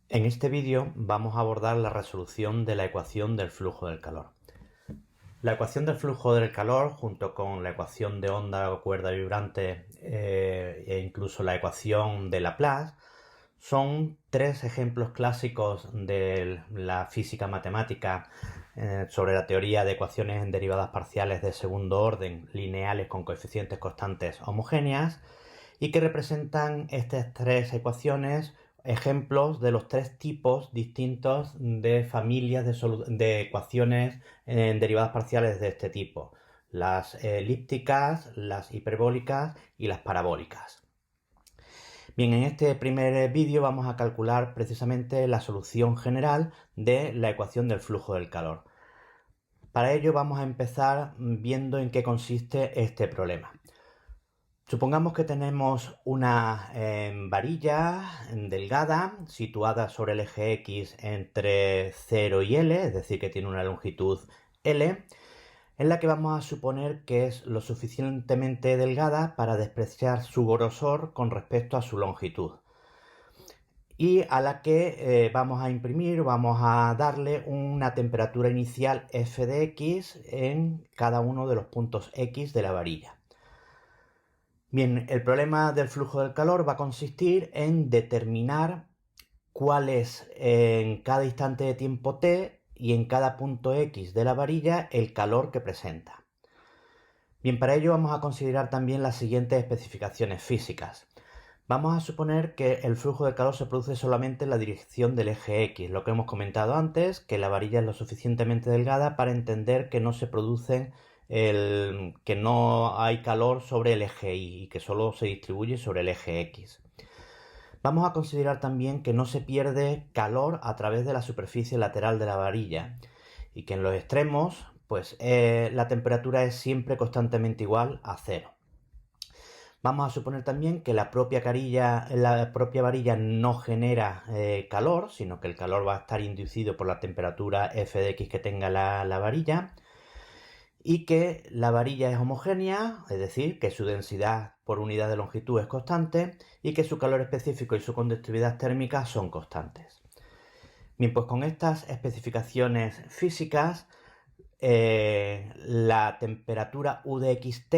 En este vídeo vamos a abordar la resolución de la ecuación del flujo del calor. La ecuación del flujo del calor, junto con la ecuación de onda o cuerda vibrante e incluso la ecuación de Laplace, son tres ejemplos clásicos de la física matemática sobre la teoría de ecuaciones en derivadas parciales de segundo orden, lineales con coeficientes constantes homogéneas, y que representan estas tres ecuaciones ejemplos de los tres tipos distintos de familias de ecuaciones en derivadas parciales de este tipo: las elípticas, las hiperbólicas y las parabólicas. Bien, en este primer vídeo vamos a calcular precisamente la solución general de la ecuación del flujo del calor. Para ello vamos a empezar viendo en qué consiste este problema. Supongamos que tenemos una varilla delgada situada sobre el eje X entre 0 y L, es decir, que tiene una longitud L, en la que vamos a suponer que es lo suficientemente delgada para despreciar su grosor con respecto a su longitud, y a la que vamos a darle una temperatura inicial f de x en cada uno de los puntos X de la varilla. Bien, el problema del flujo del calor va a consistir en determinar cuál es en cada instante de tiempo t y en cada punto X de la varilla el calor que presenta. Bien, para ello vamos a considerar también las siguientes especificaciones físicas. Vamos a suponer que el flujo de calor se produce solamente en la dirección del eje X, lo que hemos comentado antes, que la varilla es lo suficientemente delgada para entender que no se produce que no hay calor sobre el eje Y y que solo se distribuye sobre el eje X. Vamos a considerar también que no se pierde calor a través de la superficie lateral de la varilla y que en los extremos la temperatura es siempre constantemente igual a 0. Vamos a suponer también que la propia varilla no genera calor, sino que el calor va a estar inducido por la temperatura f de x que tenga la varilla, y que la varilla es homogénea, es decir, que su densidad por unidad de longitud es constante y que su calor específico y su conductividad térmica son constantes. Bien, pues con estas especificaciones físicas, la temperatura U de xt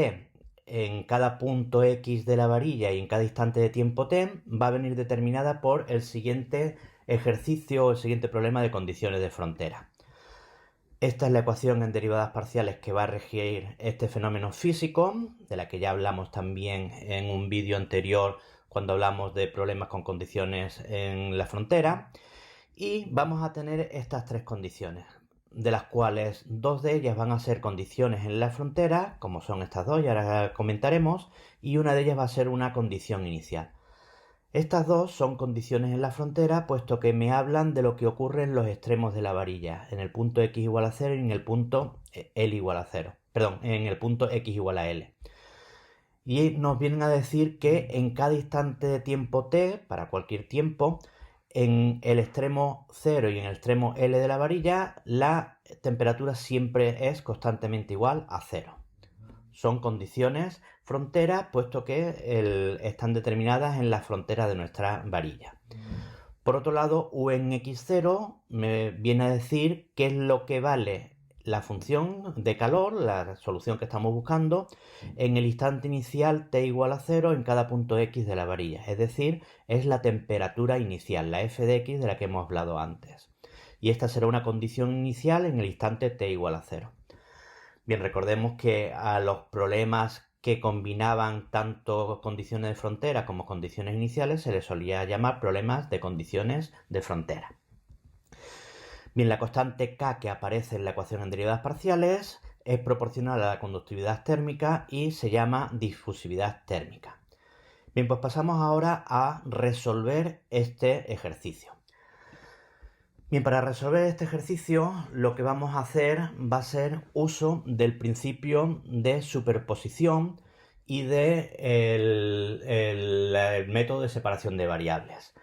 en cada punto X de la varilla y en cada instante de tiempo t va a venir determinada por el siguiente ejercicio o el siguiente problema de condiciones de frontera. Esta es la ecuación en derivadas parciales que va a regir este fenómeno físico, de la que ya hablamos también en un vídeo anterior cuando hablamos de problemas con condiciones en la frontera. Y vamos a tener estas tres condiciones, de las cuales dos de ellas van a ser condiciones en la frontera, como son estas dos, y ahora comentaremos, y una de ellas va a ser una condición inicial. Estas dos son condiciones en la frontera, puesto que me hablan de lo que ocurre en los extremos de la varilla, en el punto x igual a 0 y en el punto L igual a 0. Perdón, en el punto x igual a L. Y nos vienen a decir que en cada instante de tiempo t, para cualquier tiempo, en el extremo 0 y en el extremo L de la varilla, la temperatura siempre es constantemente igual a 0. Son condiciones frontera, puesto que están determinadas en la frontera de nuestra varilla. Por otro lado, U en x0 me viene a decir qué es lo que vale la función de calor, la solución que estamos buscando, en el instante inicial t igual a 0 en cada punto X de la varilla. Es decir, es la temperatura inicial, la f de x de la que hemos hablado antes. Y esta será una condición inicial en el instante t igual a 0. Bien, recordemos que a los problemas que combinaban tanto condiciones de frontera como condiciones iniciales se les solía llamar problemas de condiciones de frontera. Bien, la constante K que aparece en la ecuación en derivadas parciales es proporcional a la conductividad térmica y se llama difusividad térmica. Bien, pues pasamos ahora a resolver este ejercicio. Bien, para resolver este ejercicio lo que vamos a hacer va a ser uso del principio de superposición y del método de separación de variables.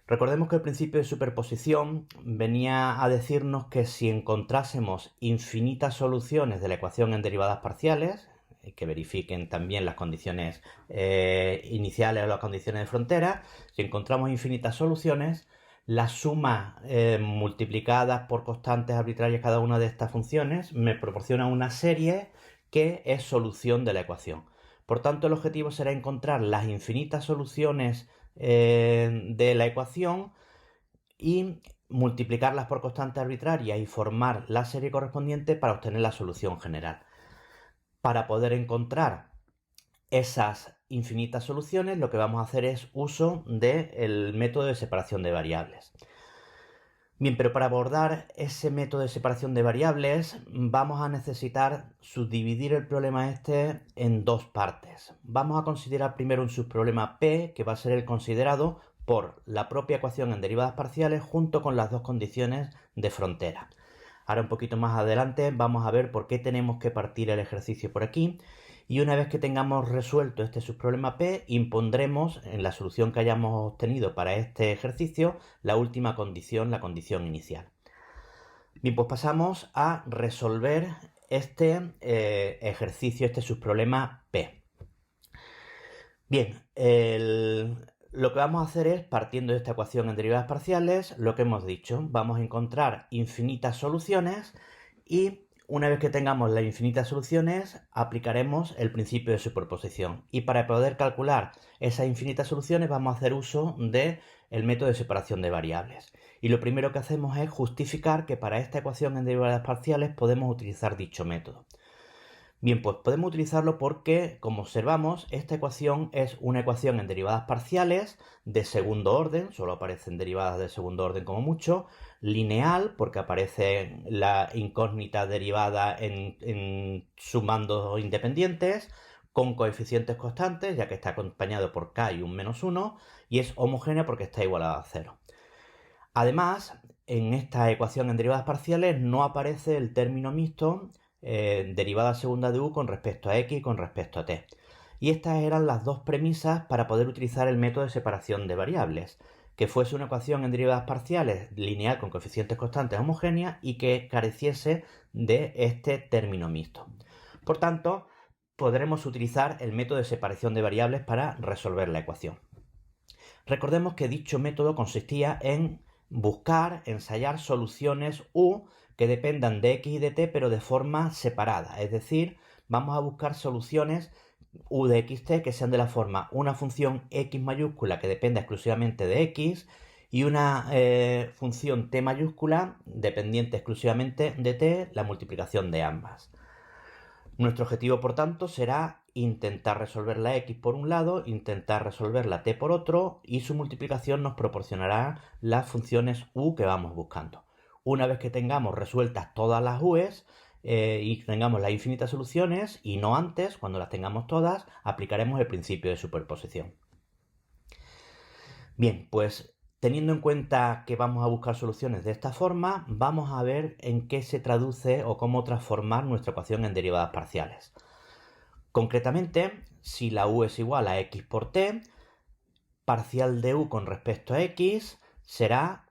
Recordemos que el principio de superposición venía a decirnos que si encontrásemos infinitas soluciones de la ecuación en derivadas parciales, que verifiquen también las condiciones iniciales o las condiciones de frontera, si encontramos infinitas soluciones, Las sumas multiplicadas por constantes arbitrarias cada una de estas funciones me proporciona una serie que es solución de la ecuación. Por tanto, el objetivo será encontrar las infinitas soluciones de la ecuación y multiplicarlas por constantes arbitrarias y formar la serie correspondiente para obtener la solución general. Para poder encontrar esas infinitas soluciones, lo que vamos a hacer es uso del método de separación de variables. Bien, pero para abordar ese método de separación de variables vamos a necesitar subdividir el problema este en dos partes. Vamos a considerar primero un subproblema P, que va a ser el considerado por la propia ecuación en derivadas parciales junto con las dos condiciones de frontera. Ahora un poquito más adelante vamos a ver por qué tenemos que partir el ejercicio por aquí. Y una vez que tengamos resuelto este subproblema P, impondremos en la solución que hayamos obtenido para este ejercicio la última condición, la condición inicial. Bien, pues pasamos a resolver este ejercicio, este subproblema P. Bien, lo que vamos a hacer es, partiendo de esta ecuación en derivadas parciales, lo que hemos dicho, vamos a encontrar infinitas soluciones y una vez que tengamos las infinitas soluciones, aplicaremos el principio de superposición. Y para poder calcular esas infinitas soluciones vamos a hacer uso del método de separación de variables. Y lo primero que hacemos es justificar que para esta ecuación en derivadas parciales podemos utilizar dicho método. Bien, pues podemos utilizarlo porque, como observamos, esta ecuación es una ecuación en derivadas parciales de segundo orden, solo aparecen derivadas de segundo orden como mucho, lineal, porque aparece la incógnita derivada en sumandos independientes, con coeficientes constantes, ya que está acompañado por k y un menos 1, y es homogénea porque está igualada a 0. Además, en esta ecuación en derivadas parciales no aparece el término mixto derivada segunda de u con respecto a x y con respecto a t. Y estas eran las dos premisas para poder utilizar el método de separación de variables, que fuese una ecuación en derivadas parciales lineal con coeficientes constantes homogéneas y que careciese de este término mixto. Por tanto, podremos utilizar el método de separación de variables para resolver la ecuación. Recordemos que dicho método consistía en buscar, ensayar soluciones u que dependan de x y de t, pero de forma separada. Es decir, vamos a buscar soluciones u de xt que sean de la forma una función x mayúscula que dependa exclusivamente de x y una función t mayúscula dependiente exclusivamente de t, la multiplicación de ambas. Nuestro objetivo, por tanto, será intentar resolver la x por un lado, intentar resolver la t por otro, y su multiplicación nos proporcionará las funciones u que vamos buscando. Una vez que tengamos resueltas todas las u's y tengamos las infinitas soluciones, y no antes, cuando las tengamos todas, aplicaremos el principio de superposición. Bien, pues teniendo en cuenta que vamos a buscar soluciones de esta forma, vamos a ver en qué se traduce o cómo transformar nuestra ecuación en derivadas parciales. Concretamente, si la u es igual a x por t, parcial de u con respecto a x será,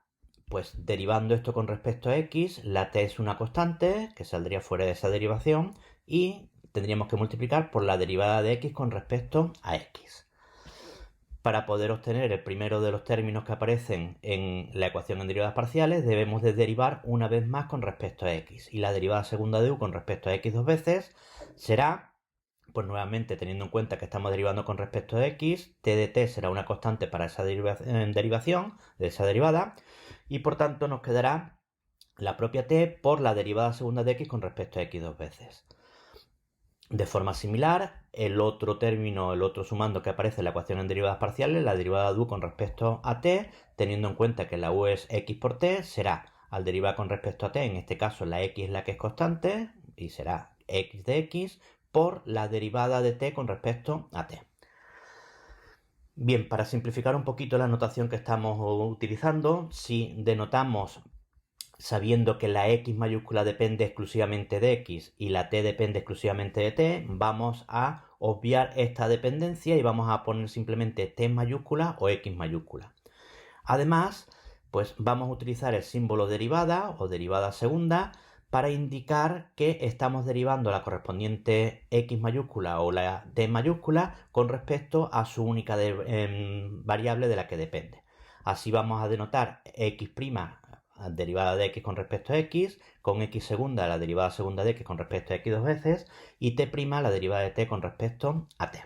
pues derivando esto con respecto a x, la t es una constante que saldría fuera de esa derivación y tendríamos que multiplicar por la derivada de x con respecto a x. Para poder obtener el primero de los términos que aparecen en la ecuación en derivadas parciales, debemos de derivar una vez más con respecto a x. Y la derivada segunda de u con respecto a x dos veces será, pues nuevamente teniendo en cuenta que estamos derivando con respecto a x, t de t será una constante para esa derivación de esa derivada. Y por tanto nos quedará la propia t por la derivada segunda de x con respecto a x dos veces. De forma similar, el otro término, el otro sumando que aparece en la ecuación en derivadas parciales, la derivada de u con respecto a t, teniendo en cuenta que la u es x por t, será, al derivar con respecto a t, en este caso la x es la que es constante, y será x de x, por la derivada de t con respecto a t. Bien, para simplificar un poquito la notación que estamos utilizando, si denotamos sabiendo que la x mayúscula depende exclusivamente de x y la t depende exclusivamente de t, vamos a obviar esta dependencia y vamos a poner simplemente t mayúscula o x mayúscula. Además, pues vamos a utilizar el símbolo derivada o derivada segunda para indicar que estamos derivando la correspondiente x mayúscula o la t mayúscula con respecto a su única variable de la que depende. Así vamos a denotar x' derivada de x con respecto a x, con x segunda la derivada segunda de x con respecto a x dos veces, y t' la derivada de t con respecto a t.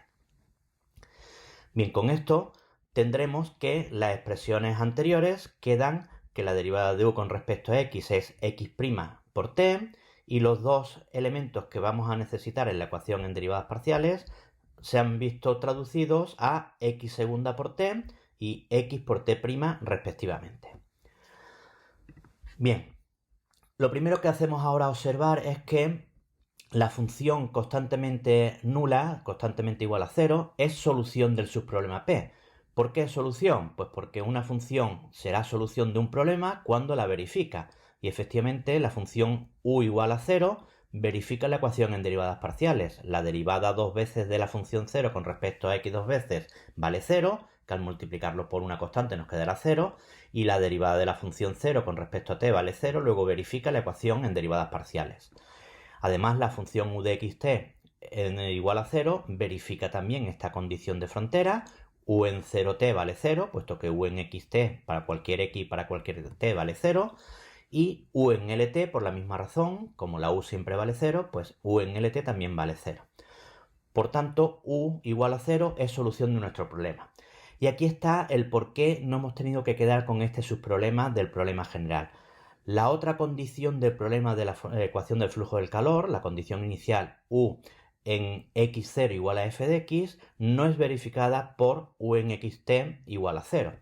Bien, con esto tendremos que las expresiones anteriores quedan que la derivada de u con respecto a x es x' por t, y los dos elementos que vamos a necesitar en la ecuación en derivadas parciales se han visto traducidos a x segunda por t y x por t' respectivamente. Bien, lo primero que hacemos ahora observar es que la función constantemente nula, constantemente igual a 0, es solución del subproblema P. ¿Por qué es solución? Pues porque una función será solución de un problema cuando la verifica. Y efectivamente la función u igual a 0 verifica la ecuación en derivadas parciales. La derivada dos veces de la función 0 con respecto a x dos veces vale 0, que al multiplicarlo por una constante nos quedará 0, y la derivada de la función 0 con respecto a t vale 0, luego verifica la ecuación en derivadas parciales. Además, la función u de xt igual a 0 verifica también esta condición de frontera. U en 0t vale 0, puesto que u en xt para cualquier x para cualquier t vale 0. Y u en lt, por la misma razón, como la u siempre vale 0, pues u en lt también vale 0. Por tanto, u igual a 0 es solución de nuestro problema. Y aquí está el por qué no hemos tenido que quedar con este subproblema del problema general. La otra condición del problema de la ecuación del flujo del calor, la condición inicial u en x0 igual a f de x, no es verificada por u en xt igual a 0.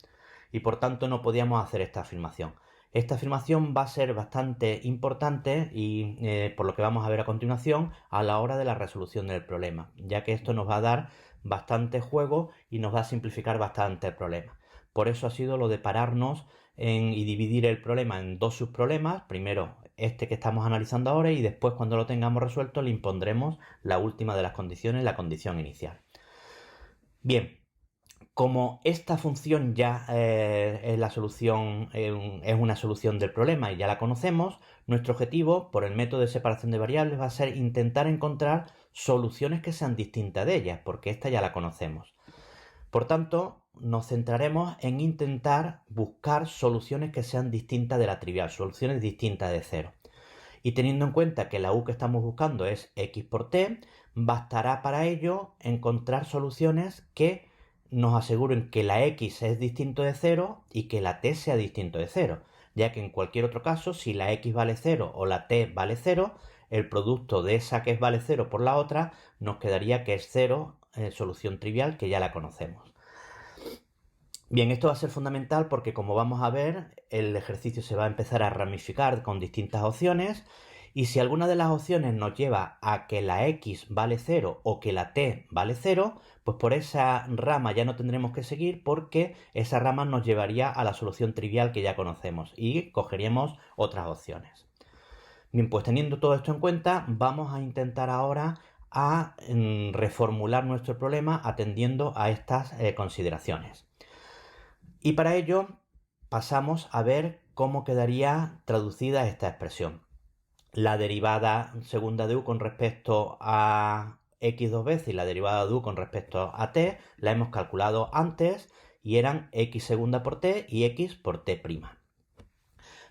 Y por tanto no podíamos hacer esta afirmación. Esta afirmación va a ser bastante importante y por lo que vamos a ver a continuación a la hora de la resolución del problema, ya que esto nos va a dar bastante juego y nos va a simplificar bastante el problema. Por eso ha sido lo de pararnos y dividir el problema en dos subproblemas, primero este que estamos analizando ahora y después cuando lo tengamos resuelto le impondremos la última de las condiciones, la condición inicial. Bien, como esta función ya es la solución, es una solución del problema y ya la conocemos, nuestro objetivo por el método de separación de variables va a ser intentar encontrar soluciones que sean distintas de ellas, porque esta ya la conocemos. Por tanto, nos centraremos en intentar buscar soluciones que sean distintas de la trivial, soluciones distintas de 0. Y teniendo en cuenta que la u que estamos buscando es x por t, bastará para ello encontrar soluciones que nos aseguren que la x es distinto de 0 y que la t sea distinto de 0, ya que en cualquier otro caso, si la x vale 0 o la t vale 0, el producto de esa que vale 0 por la otra nos quedaría que es 0, solución trivial, que ya la conocemos. Bien, esto va a ser fundamental porque, como vamos a ver, el ejercicio se va a empezar a ramificar con distintas opciones y si alguna de las opciones nos lleva a que la x vale 0 o que la t vale 0, pues por esa rama ya no tendremos que seguir porque esa rama nos llevaría a la solución trivial que ya conocemos y cogeríamos otras opciones. Bien, pues teniendo todo esto en cuenta, vamos a intentar ahora a reformular nuestro problema atendiendo a estas consideraciones. Y para ello pasamos a ver cómo quedaría traducida esta expresión. La derivada segunda de u con respecto a x dos veces y la derivada de u con respecto a t la hemos calculado antes y eran x segunda por t y x por t'.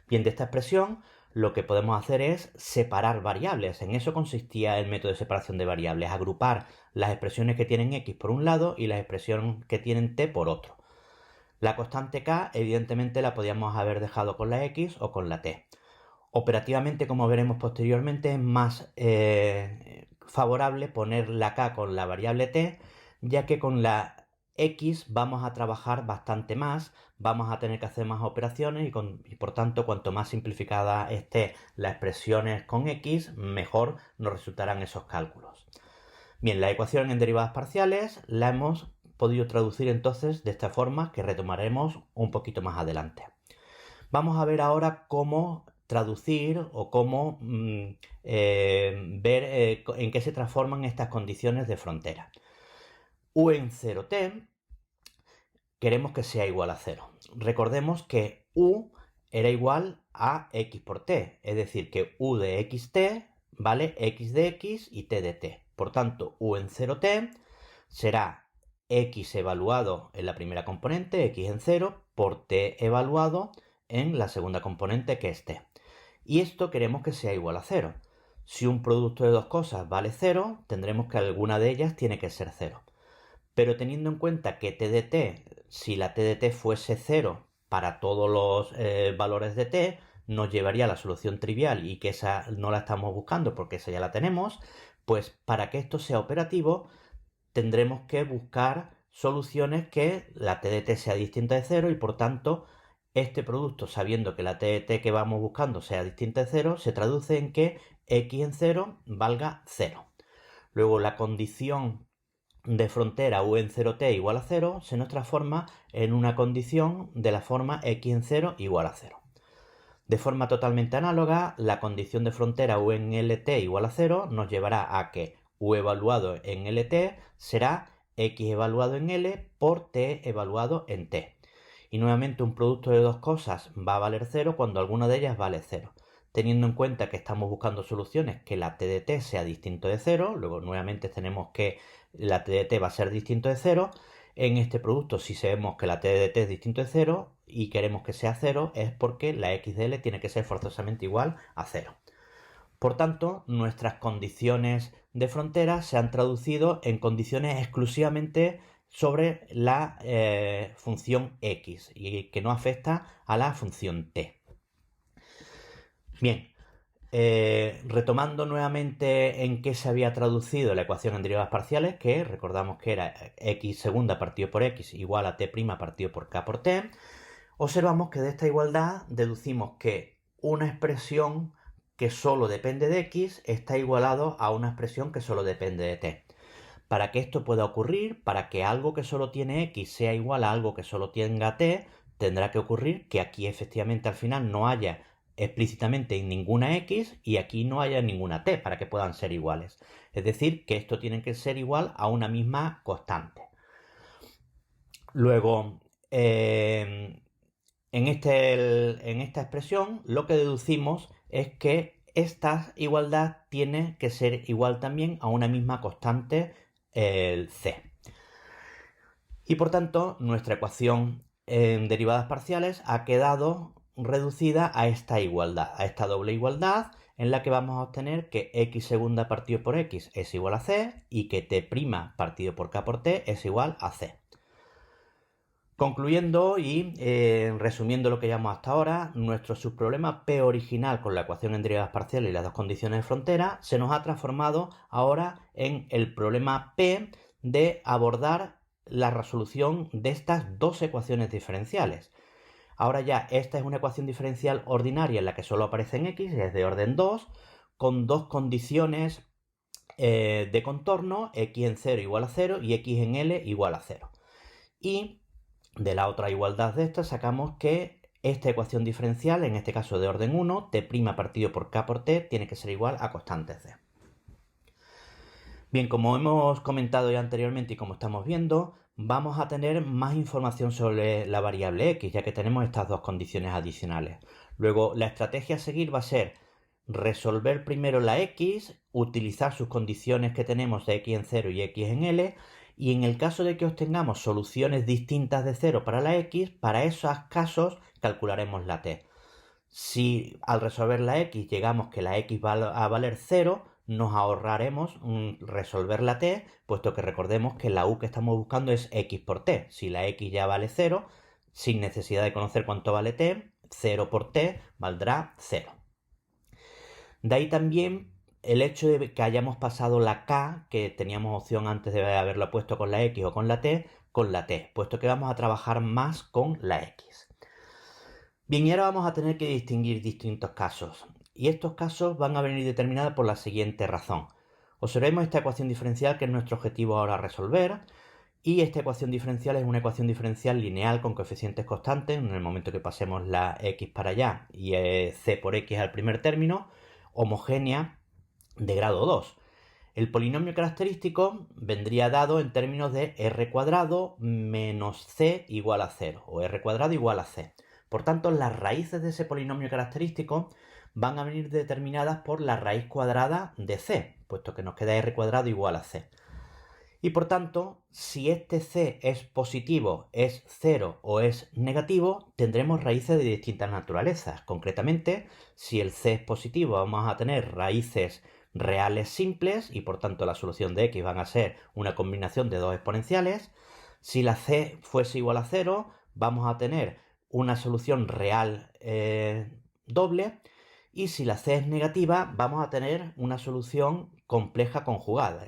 Bien, de esta expresión lo que podemos hacer es separar variables. En eso consistía el método de separación de variables, agrupar las expresiones que tienen x por un lado y las expresiones que tienen t por otro. La constante k evidentemente la podíamos haber dejado con la x o con la t. Operativamente, como veremos posteriormente, es más favorable poner la k con la variable t, ya que con la x vamos a trabajar bastante más, vamos a tener que hacer más operaciones y por tanto cuanto más simplificada esté las expresiones con x, mejor nos resultarán esos cálculos. Bien, la ecuación en derivadas parciales la hemos podido traducir entonces de esta forma que retomaremos un poquito más adelante. Vamos a ver ahora cómo traducir o cómo ver en qué se transforman estas condiciones de frontera. U en 0t queremos que sea igual a 0. Recordemos que u era igual a x por t, es decir, que u de xt vale x de x y t de t. Por tanto, u en 0t será x evaluado en la primera componente, x en 0, por t evaluado en la segunda componente, que es t. Y esto queremos que sea igual a 0. Si un producto de dos cosas vale 0, tendremos que alguna de ellas tiene que ser 0. Pero teniendo en cuenta que t de t, si la t de t fuese 0 para todos los valores de t, nos llevaría a la solución trivial, y que esa no la estamos buscando porque esa ya la tenemos. Pues para que esto sea operativo tendremos que buscar soluciones que la t de t sea distinta de 0, y por tanto este producto, sabiendo que la t de t que vamos buscando sea distinta de 0, se traduce en que x en 0 valga 0. Luego la condición de frontera u en 0t igual a 0 se nos transforma en una condición de la forma x en 0 igual a 0. De forma totalmente análoga, la condición de frontera u en lt igual a 0 nos llevará a que u evaluado en lt será x evaluado en l por t evaluado en t. Y nuevamente un producto de dos cosas va a valer 0 cuando alguna de ellas vale 0. Teniendo en cuenta que estamos buscando soluciones que la t de t sea distinto de 0, luego nuevamente tenemos que la t de t va a ser distinto de 0. En este producto, si sabemos que la t de t es distinto de 0 y queremos que sea 0, es porque la x de l tiene que ser forzosamente igual a 0. Por tanto, nuestras condiciones de frontera se han traducido en condiciones exclusivamente sobre la función x y que no afecta a la función t. Bien, retomando nuevamente en qué se había traducido la ecuación en derivadas parciales, que recordamos que era x segunda partido por x igual a t' partido por k por t, observamos que de esta igualdad deducimos que una expresión que solo depende de x está igualado a una expresión que solo depende de t. Para que esto pueda ocurrir, para que algo que solo tiene x sea igual a algo que solo tenga t, tendrá que ocurrir que aquí efectivamente al final no haya explícitamente ninguna x y aquí no haya ninguna t para que puedan ser iguales. Es decir, que esto tiene que ser igual a una misma constante. Luego, en esta expresión lo que deducimos es que esta igualdad tiene que ser igual también a una misma constante, el c. Y por tanto, nuestra ecuación en derivadas parciales ha quedado reducida a esta igualdad, a esta doble igualdad, en la que vamos a obtener que x segunda partido por x es igual a c y que t' partido por k por t es igual a c. Concluyendo y resumiendo lo que llevamos hasta ahora, nuestro subproblema P original con la ecuación en derivadas parciales y las dos condiciones de frontera se nos ha transformado ahora en el problema P de abordar la resolución de estas dos ecuaciones diferenciales. Ahora ya esta es una ecuación diferencial ordinaria en la que solo aparecen x, es de orden 2, con dos condiciones de contorno, x en 0 igual a 0 y x en l igual a 0. Y de la otra igualdad de esta sacamos que esta ecuación diferencial, en este caso de orden 1, t' partido por k por t, tiene que ser igual a constante c. Bien, como hemos comentado ya anteriormente y como estamos viendo, vamos a tener más información sobre la variable x, ya que tenemos estas dos condiciones adicionales. Luego, la estrategia a seguir va a ser resolver primero la x, utilizar sus condiciones que tenemos de x en 0 y x en l, y en el caso de que obtengamos soluciones distintas de 0 para la x, para esos casos calcularemos la t. Si al resolver la x llegamos que la x va a valer 0, nos ahorraremos resolver la t, puesto que recordemos que la u que estamos buscando es x por t. Si la x ya vale 0, sin necesidad de conocer cuánto vale t, 0 por t valdrá 0. De ahí también el hecho de que hayamos pasado la k, que teníamos opción antes de haberla puesto con la x o con la t, puesto que vamos a trabajar más con la x. Bien, y ahora vamos a tener que distinguir distintos casos. Y estos casos van a venir determinados por la siguiente razón. Observemos esta ecuación diferencial, que es nuestro objetivo ahora resolver. Y esta ecuación diferencial es una ecuación diferencial lineal con coeficientes constantes. En el momento que pasemos la x para allá y c por x al primer término, homogénea de grado 2. El polinomio característico vendría dado en términos de r cuadrado menos c igual a 0, o r cuadrado igual a c. Por tanto, las raíces de ese polinomio característico van a venir determinadas por la raíz cuadrada de c, puesto que nos queda r cuadrado igual a c. Y por tanto, si este c es positivo, es 0 o es negativo, tendremos raíces de distintas naturalezas. Concretamente, si el c es positivo, vamos a tener raíces reales simples y por tanto la solución de x van a ser una combinación de dos exponenciales. Si la c fuese igual a 0, vamos a tener una solución real doble. Y si la c es negativa, vamos a tener una solución compleja conjugada,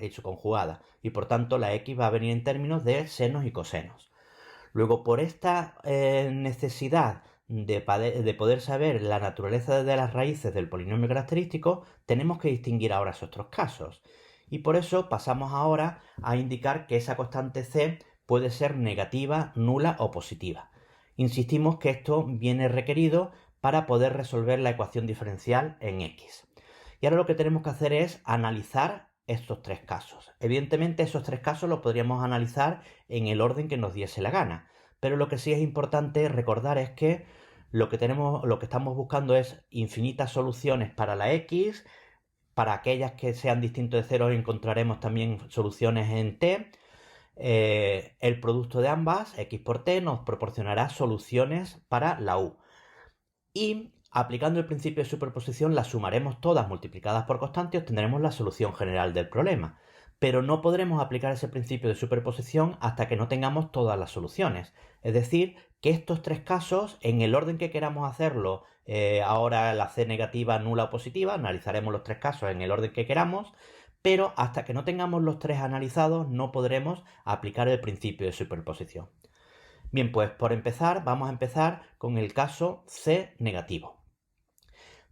y por tanto la x va a venir en términos de senos y cosenos. Luego, por esta necesidad de poder saber la naturaleza de las raíces del polinomio característico, tenemos que distinguir ahora esos otros casos. Y por eso pasamos ahora a indicar que esa constante c puede ser negativa, nula o positiva. Insistimos que esto viene requerido para poder resolver la ecuación diferencial en x. Y ahora lo que tenemos que hacer es analizar estos tres casos. Evidentemente esos tres casos los podríamos analizar en el orden que nos diese la gana, pero lo que sí es importante recordar es que lo que estamos buscando es infinitas soluciones para la x. Para aquellas que sean distintos de cero encontraremos también soluciones en t. El producto de ambas, x por t, nos proporcionará soluciones para la u. Y aplicando el principio de superposición las sumaremos todas multiplicadas por constante y obtendremos la solución general del problema. Pero no podremos aplicar ese principio de superposición hasta que no tengamos todas las soluciones. Es decir, que estos tres casos, en el orden que queramos hacerlo, ahora la c negativa, nula o positiva, analizaremos los tres casos en el orden que queramos, pero hasta que no tengamos los tres analizados no podremos aplicar el principio de superposición. Bien, pues vamos a empezar con el caso C negativo.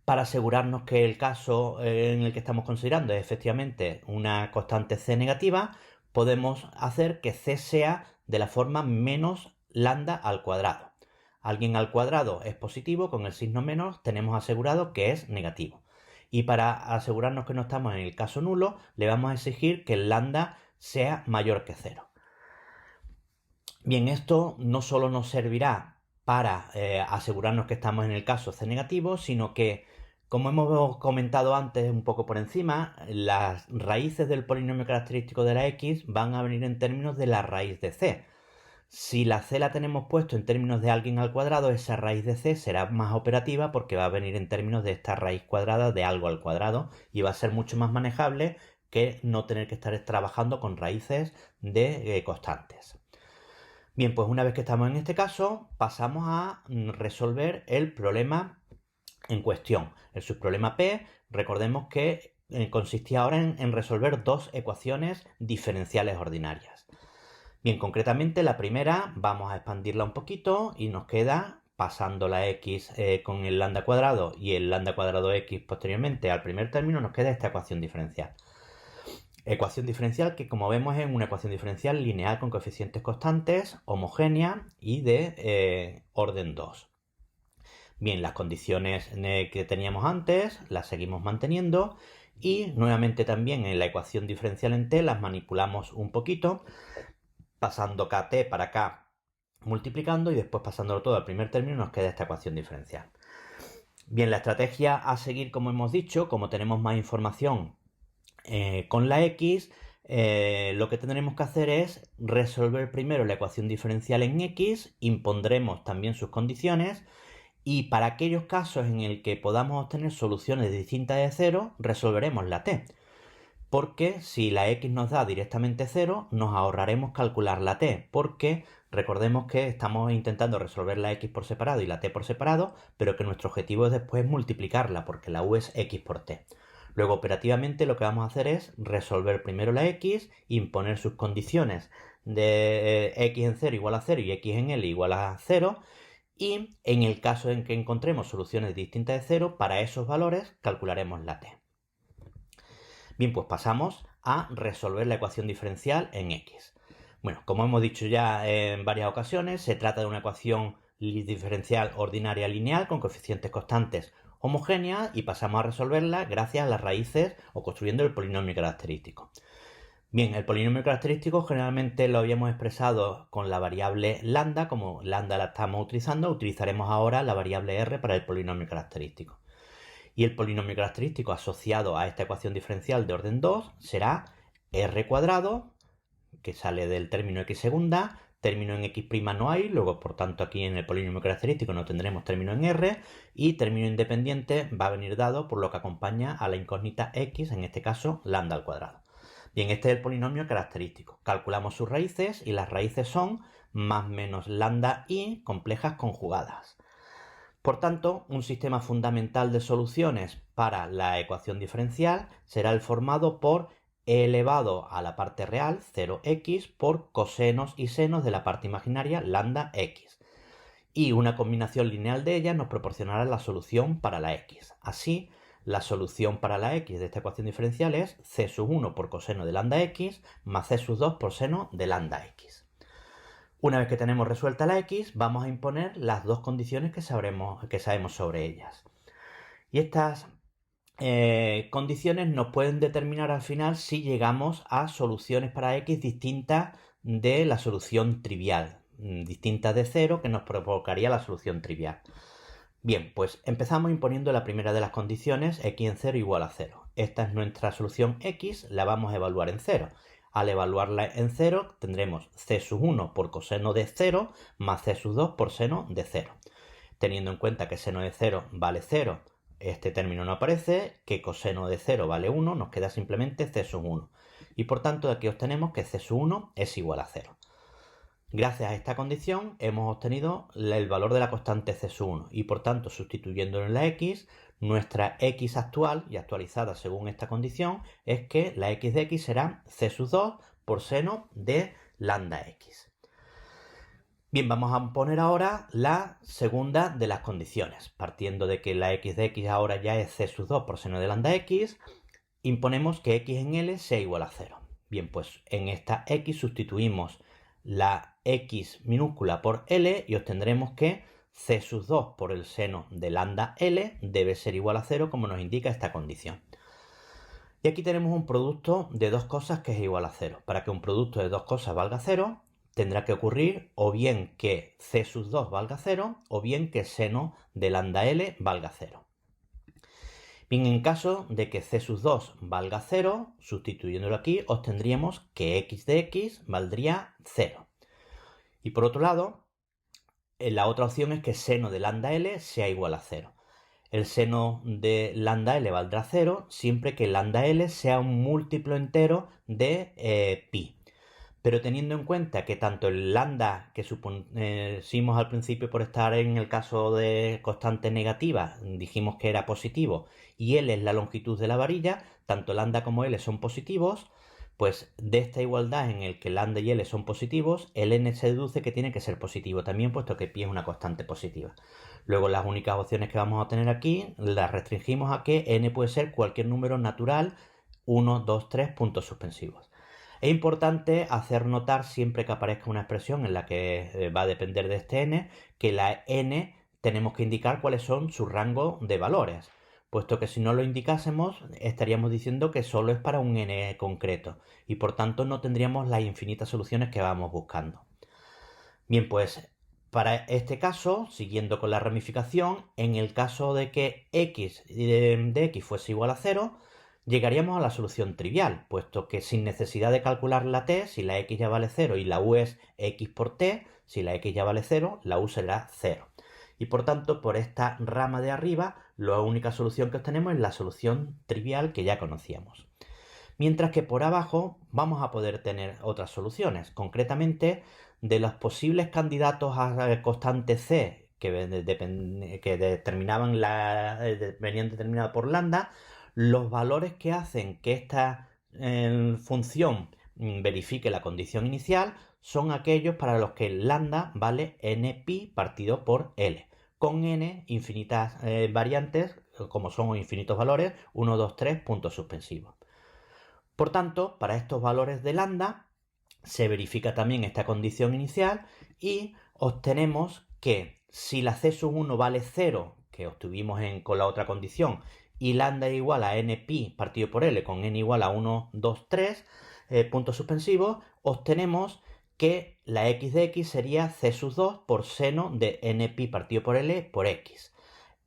Para asegurarnos que el caso en el que estamos considerando es efectivamente una constante C negativa, podemos hacer que C sea de la forma menos lambda al cuadrado. Alguien al cuadrado es positivo, con el signo menos tenemos asegurado que es negativo. Y para asegurarnos que no estamos en el caso nulo, le vamos a exigir que el lambda sea mayor que 0. Bien, esto no solo nos servirá para asegurarnos que estamos en el caso C negativo, sino que, como hemos comentado antes un poco por encima, las raíces del polinomio característico de la x van a venir en términos de la raíz de c. Si la c la tenemos puesto en términos de alguien al cuadrado, esa raíz de c será más operativa porque va a venir en términos de esta raíz cuadrada de algo al cuadrado y va a ser mucho más manejable que no tener que estar trabajando con raíces de constantes. Bien, pues una vez que estamos en este caso, pasamos a resolver el problema en cuestión. El subproblema P, recordemos que consistía ahora en resolver dos ecuaciones diferenciales ordinarias. Bien, concretamente la primera vamos a expandirla un poquito y nos queda, pasando la x con el lambda cuadrado y el lambda cuadrado x posteriormente al primer término, nos queda esta ecuación diferencial. Ecuación diferencial que, como vemos, es una ecuación diferencial lineal con coeficientes constantes, homogénea y de orden 2. Bien, las condiciones que teníamos antes las seguimos manteniendo y nuevamente también en la ecuación diferencial en t las manipulamos un poquito, pasando kt para acá, multiplicando y después pasándolo todo al primer término nos queda esta ecuación diferencial. Bien, la estrategia a seguir, como hemos dicho, como tenemos más información con la x, lo que tendremos que hacer es resolver primero la ecuación diferencial en x, impondremos también sus condiciones y para aquellos casos en el que podamos obtener soluciones distintas de 0, resolveremos la t. Porque si la x nos da directamente 0, nos ahorraremos calcular la t, porque recordemos que estamos intentando resolver la x por separado y la t por separado, pero que nuestro objetivo es después multiplicarla, porque la u es x por t. Luego, operativamente, lo que vamos a hacer es resolver primero la x, imponer sus condiciones de x en 0 igual a 0 y x en l igual a 0, y en el caso en que encontremos soluciones distintas de 0, para esos valores calcularemos la t. Bien, pues pasamos a resolver la ecuación diferencial en x. Bueno, como hemos dicho ya en varias ocasiones, se trata de una ecuación diferencial ordinaria lineal con coeficientes constantes homogénea y pasamos a resolverla gracias a las raíces o construyendo el polinomio característico. Bien, el polinomio característico generalmente lo habíamos expresado con la variable lambda, como lambda la estamos utilizando, utilizaremos ahora la variable r para el polinomio característico. Y el polinomio característico asociado a esta ecuación diferencial de orden 2 será r cuadrado que sale del término x segunda, término en x' no hay, luego por tanto aquí en el polinomio característico no tendremos término en r, y término independiente va a venir dado por lo que acompaña a la incógnita x, en este caso lambda al cuadrado. Bien, este es el polinomio característico. Calculamos sus raíces y las raíces son más menos lambda i complejas conjugadas. Por tanto, un sistema fundamental de soluciones para la ecuación diferencial será el formado por e elevado a la parte real, 0x, por cosenos y senos de la parte imaginaria, lambda x. Y una combinación lineal de ellas nos proporcionará la solución para la x. Así, la solución para la x de esta ecuación diferencial es c sub 1 por coseno de lambda x más c sub 2 por seno de lambda x. Una vez que tenemos resuelta la x, vamos a imponer las dos condiciones que sabemos sobre ellas. Y estas condiciones nos pueden determinar al final si llegamos a soluciones para x distintas de la solución trivial, distintas de 0 que nos provocaría la solución trivial. Bien, pues empezamos imponiendo la primera de las condiciones, x en 0 igual a 0. Esta es nuestra solución x, la vamos a evaluar en 0. Al evaluarla en 0 tendremos c sub 1 por coseno de 0 más c sub 2 por seno de 0. Teniendo en cuenta que seno de 0 vale 0, este término no aparece, que coseno de 0 vale 1, nos queda simplemente c sub 1. Y por tanto de aquí obtenemos que c sub 1 es igual a 0. Gracias a esta condición hemos obtenido el valor de la constante c sub 1 y por tanto sustituyéndolo en la x, nuestra x actual y actualizada según esta condición es que la x de x será c sub 2 por seno de lambda x. Bien, vamos a poner ahora la segunda de las condiciones. Partiendo de que la x de x ahora ya es c sub 2 por seno de lambda x, imponemos que x en L sea igual a 0. Bien, pues en esta x sustituimos la x minúscula por L y obtendremos que c sub 2 por el seno de lambda L debe ser igual a 0 como nos indica esta condición. Y aquí tenemos un producto de dos cosas que es igual a 0. Para que un producto de dos cosas valga 0, tendrá que ocurrir o bien que c sub 2 valga 0 o bien que seno de lambda L valga 0. Bien, en caso de que c sub 2 valga 0, sustituyéndolo aquí, obtendríamos que x de x valdría 0. Y por otro lado, la otra opción es que seno de lambda L sea igual a 0. El seno de lambda L valdrá 0 siempre que lambda L sea un múltiplo entero de pi. Pero teniendo en cuenta que tanto el lambda que supusimos al principio por estar en el caso de constante negativa, dijimos que era positivo, y L es la longitud de la varilla, tanto lambda como L son positivos, pues de esta igualdad en el que lambda y L son positivos, el n se deduce que tiene que ser positivo también, puesto que pi es una constante positiva. Luego las únicas opciones que vamos a tener aquí las restringimos a que n puede ser cualquier número natural, 1, 2, 3 puntos suspensivos. Es importante hacer notar siempre que aparezca una expresión en la que va a depender de este n, que la n tenemos que indicar cuáles son su rango de valores, puesto que si no lo indicásemos estaríamos diciendo que solo es para un n concreto y por tanto no tendríamos las infinitas soluciones que vamos buscando. Bien, pues para este caso, siguiendo con la ramificación, en el caso de que x de x fuese igual a 0, llegaríamos a la solución trivial, puesto que sin necesidad de calcular la t, si la x ya vale 0 y la u es x por t, si la x ya vale 0, la u será 0. Y por tanto, por esta rama de arriba, la única solución que obtenemos es la solución trivial que ya conocíamos. Mientras que por abajo vamos a poder tener otras soluciones. Concretamente, de los posibles candidatos a constante c que venían determinados por lambda, los valores que hacen que esta función verifique la condición inicial son aquellos para los que lambda vale npi partido por L, con n infinitas variantes, como son infinitos valores, 1, 2, 3 puntos suspensivos. Por tanto, para estos valores de lambda se verifica también esta condición inicial y obtenemos que si la c sub 1 vale 0, que obtuvimos con la otra condición, y lambda es igual a npi partido por L con n igual a 1, 2, 3 puntos suspensivos, obtenemos que la x de x sería c sub 2 por seno de npi partido por L por x.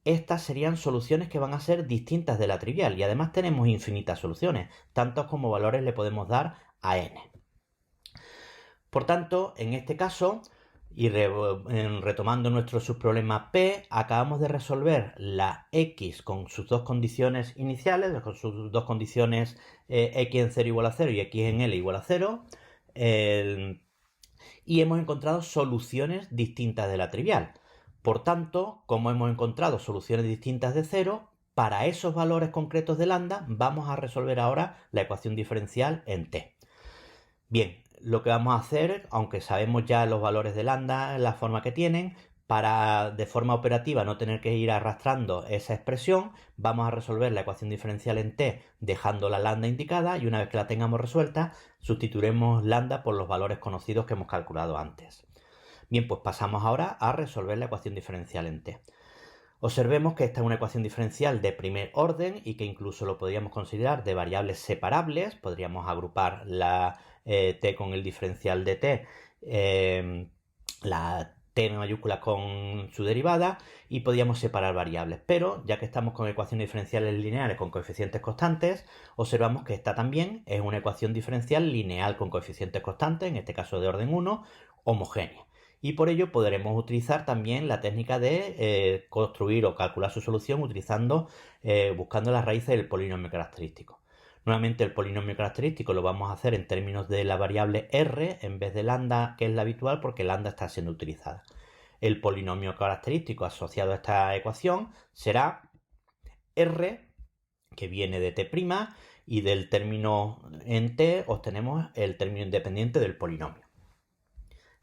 Estas serían soluciones que van a ser distintas de la trivial y además tenemos infinitas soluciones, tantos como valores le podemos dar a n. Por tanto, en este caso, y retomando nuestro subproblema P, acabamos de resolver la X con sus dos condiciones iniciales, con sus dos condiciones X en 0 igual a 0 y X en L igual a 0, y hemos encontrado soluciones distintas de la trivial. Por tanto, como hemos encontrado soluciones distintas de 0, para esos valores concretos de lambda vamos a resolver ahora la ecuación diferencial en t. Bien, lo que vamos a hacer, aunque sabemos ya los valores de lambda en la forma que tienen, para de forma operativa no tener que ir arrastrando esa expresión, vamos a resolver la ecuación diferencial en t dejando la lambda indicada, y una vez que la tengamos resuelta, sustituiremos lambda por los valores conocidos que hemos calculado antes. Bien, pues pasamos ahora a resolver la ecuación diferencial en t. Observemos que esta es una ecuación diferencial de primer orden y que incluso lo podríamos considerar de variables separables. Podríamos agrupar la t con el diferencial de t, la t mayúscula con su derivada, y podríamos separar variables. Pero ya que estamos con ecuaciones diferenciales lineales con coeficientes constantes, observamos que esta también es una ecuación diferencial lineal con coeficientes constantes, en este caso de orden 1, homogénea. Y por ello podremos utilizar también la técnica de construir o calcular su solución buscando las raíces del polinomio característico. Nuevamente el polinomio característico lo vamos a hacer en términos de la variable r en vez de lambda, que es la habitual, porque lambda está siendo utilizada. El polinomio característico asociado a esta ecuación será r, que viene de t', y del término en t obtenemos el término independiente del polinomio.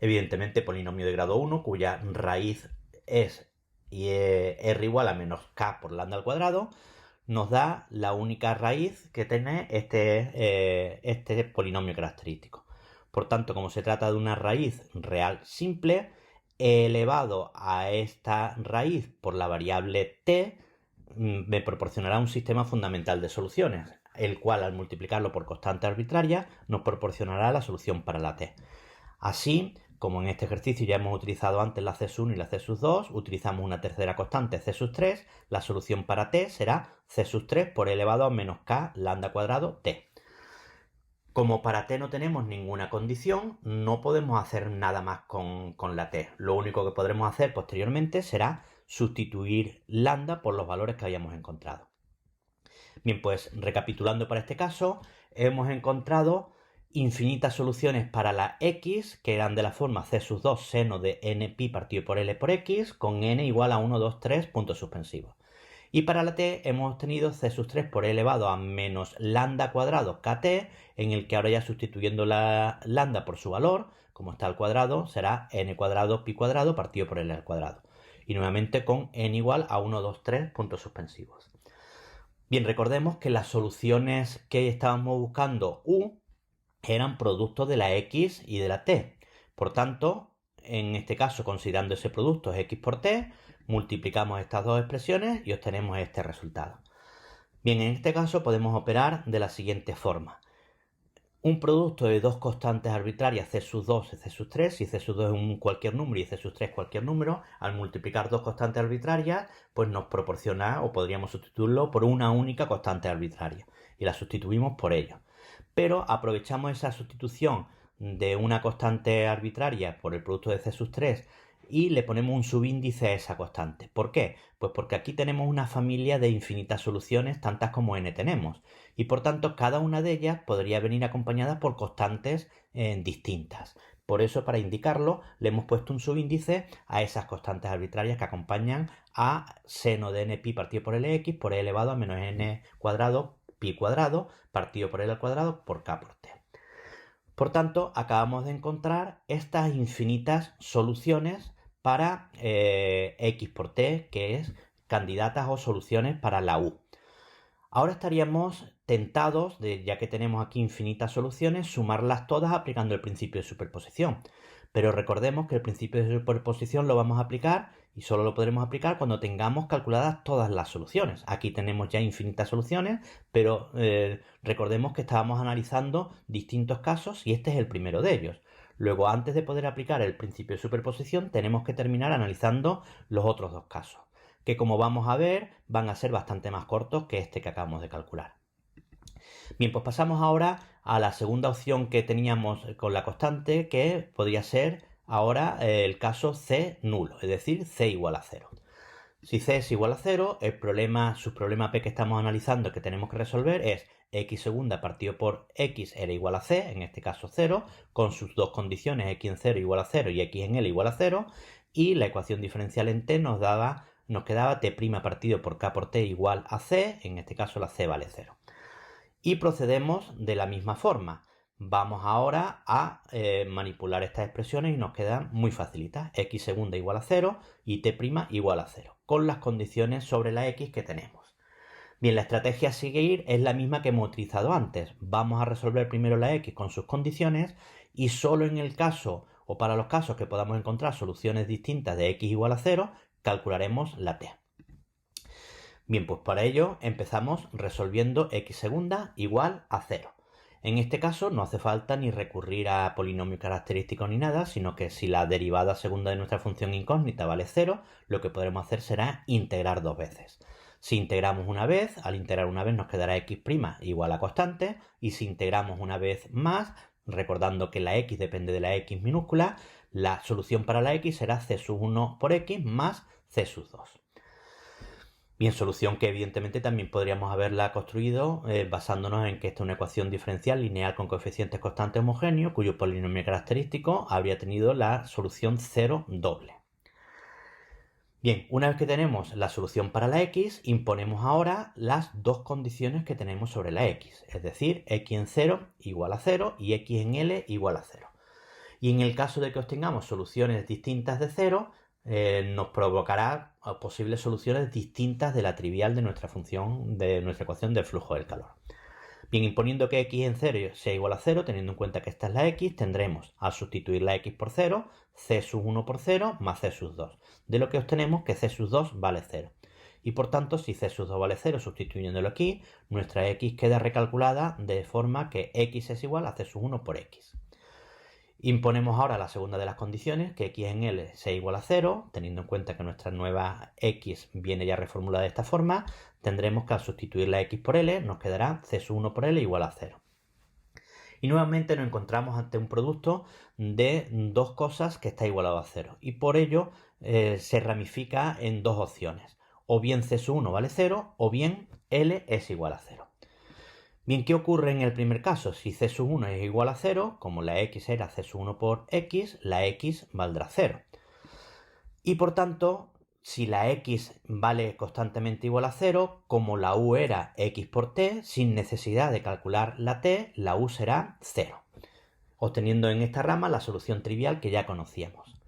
Evidentemente, polinomio de grado 1, cuya raíz es r igual a menos k por lambda al cuadrado, nos da la única raíz que tiene este polinomio característico. Por tanto, como se trata de una raíz real simple, elevado a esta raíz por la variable t, me proporcionará un sistema fundamental de soluciones, el cual al multiplicarlo por constante arbitraria nos proporcionará la solución para la t. Así, como en este ejercicio ya hemos utilizado antes la C1 y la C2, utilizamos una tercera constante C3, la solución para t será C3 por elevado a menos k lambda cuadrado t. Como para t no tenemos ninguna condición, no podemos hacer nada más con la t. Lo único que podremos hacer posteriormente será sustituir lambda por los valores que hayamos encontrado. Bien, pues recapitulando para este caso, hemos encontrado infinitas soluciones para la x, que eran de la forma c2 seno de npi partido por l por x, con n igual a 1, 2, 3 puntos suspensivos. Y para la t hemos obtenido c3 por elevado a menos lambda cuadrado kt, en el que ahora ya sustituyendo la lambda por su valor, como está al cuadrado, será n cuadrado pi cuadrado partido por l al cuadrado. Y nuevamente con n igual a 1, 2, 3 puntos suspensivos. Bien, recordemos que las soluciones que estábamos buscando u eran productos de la x y de la t. Por tanto, en este caso, considerando ese producto es x por t, multiplicamos estas dos expresiones y obtenemos este resultado. Bien, en este caso podemos operar de la siguiente forma. Un producto de dos constantes arbitrarias c2 y c3, si c2 es un cualquier número y c3 cualquier número, al multiplicar dos constantes arbitrarias, pues nos proporciona, o podríamos sustituirlo por una única constante arbitraria, y la sustituimos por ello. Pero aprovechamos esa sustitución de una constante arbitraria por el producto de c3 y le ponemos un subíndice a esa constante. ¿Por qué? Pues porque aquí tenemos una familia de infinitas soluciones, tantas como n tenemos, y por tanto cada una de ellas podría venir acompañada por constantes distintas. Por eso, para indicarlo, le hemos puesto un subíndice a esas constantes arbitrarias que acompañan a seno de npi partido por lx por e elevado a menos n cuadrado pi cuadrado partido por l al cuadrado por k por t. Por tanto, acabamos de encontrar estas infinitas soluciones para x por t, que es candidatas o soluciones para la u. Ahora estaríamos tentados, ya que tenemos aquí infinitas soluciones, sumarlas todas aplicando el principio de superposición. Pero recordemos que el principio de superposición lo vamos a aplicar y solo lo podremos aplicar cuando tengamos calculadas todas las soluciones. Aquí tenemos ya infinitas soluciones, pero recordemos que estábamos analizando distintos casos y este es el primero de ellos. Luego, antes de poder aplicar el principio de superposición, tenemos que terminar analizando los otros dos casos, que como vamos a ver, van a ser bastante más cortos que este que acabamos de calcular. Bien, pues pasamos ahora a la segunda opción que teníamos con la constante, que podría ser ahora el caso C nulo, es decir, C igual a 0. Si C es igual a 0, el subproblema P que estamos analizando, que tenemos que resolver, es x segunda partido por x era igual a c, en este caso 0, con sus dos condiciones, x en 0 igual a 0 y x en L igual a 0, y la ecuación diferencial en t nos quedaba t' partido por k por t igual a c, en este caso la c vale 0. Y procedemos de la misma forma. Vamos ahora a manipular estas expresiones y nos quedan muy facilitas. X segunda igual a 0 y t' igual a 0, con las condiciones sobre la x que tenemos. Bien, la estrategia a seguir es la misma que hemos utilizado antes. Vamos a resolver primero la x con sus condiciones y solo en el caso o para los casos que podamos encontrar soluciones distintas de x igual a 0, calcularemos la t. Bien, pues para ello empezamos resolviendo x segunda igual a 0. En este caso no hace falta ni recurrir a polinomio característico ni nada, sino que si la derivada segunda de nuestra función incógnita vale 0, lo que podremos hacer será integrar dos veces. Si integramos una vez, al integrar una vez nos quedará x' igual a constante, y si integramos una vez más, recordando que la x depende de la x minúscula, la solución para la x será c sub 1 por x más c sub 2. Bien, solución que evidentemente también podríamos haberla construido basándonos en que esta es una ecuación diferencial lineal con coeficientes constantes homogéneos, cuyo polinomio característico habría tenido la solución 0 doble. Bien, una vez que tenemos la solución para la x, imponemos ahora las dos condiciones que tenemos sobre la x, es decir, x en 0 igual a 0 y x en L igual a 0. Y en el caso de que obtengamos soluciones distintas de 0, nos provocará posibles soluciones distintas de la trivial de nuestra función, de nuestra ecuación del flujo del calor. Bien, imponiendo que x en 0 sea igual a 0, teniendo en cuenta que esta es la x, tendremos, al sustituir la x por 0, c sub 1 por 0 más c sub 2, de lo que obtenemos que c sub 2 vale 0. Y por tanto, si c sub 2 vale 0, sustituyéndolo aquí, nuestra x queda recalculada de forma que x es igual a c sub 1 por x. Imponemos ahora la segunda de las condiciones, que x en L sea igual a 0, teniendo en cuenta que nuestra nueva x viene ya reformulada de esta forma, tendremos que al sustituir la x por L nos quedará c sub 1 por L igual a 0. Y nuevamente nos encontramos ante un producto de dos cosas que está igualado a 0, y por ello se ramifica en dos opciones. O bien c sub 1 vale 0, o bien L es igual a 0. Bien, ¿qué ocurre en el primer caso? Si c sub 1 es igual a 0, como la x era c sub 1 por x, la x valdrá 0. Y por tanto, si la x vale constantemente igual a 0, como la u era x por t, sin necesidad de calcular la t, la u será 0, obteniendo en esta rama la solución trivial que ya conocíamos.